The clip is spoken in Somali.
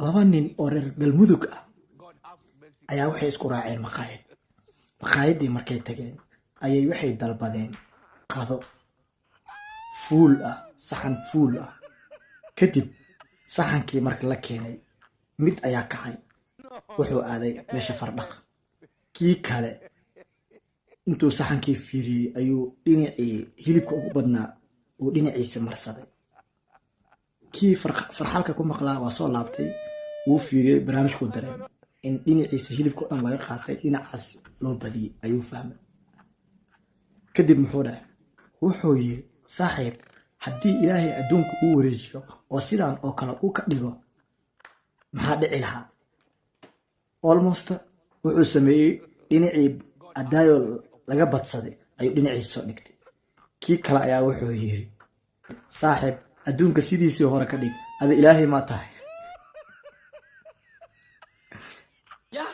laba nin oo reer galmudug ah ayaa waxay isku raaceen maqaayad. maqaayaddii markay tageen ayay waxay dalbadeen qado fuul ah, saxan fuul ah. kadib saxankii marka la keenay mid ayaa kacay, wuxuu aaday meesha fardhaq. kii kale intuu saxankii fiiriyey ayuu dhinacii hilibka ugu badnaa uu dhinaciisa marsaday. kii farxalka ku maqlaa waa soo laabtay, wuu fiiriyey, barnaamijkuu dareemay in dhinaciisa hilibka o dhan laga qaatay, dhinacaas loo badiyey ayuu fahmay. kadib muxuu dhahay, wuxuu yiri saaxiib, haddii ilaahay adduunka uu wareejiyo oo sidaan oo kale uu ka dhigo maxaa dhici lahaa? almost wuxuu sameeyey dhinacii adaayo laga badsaday ayuu dhinaciisa soo dhigtay. kii kale ayaa wuxuu yiri saaxiib, adduunka sidiisii hore ka dhig, ada ilaahay maa tahay? No.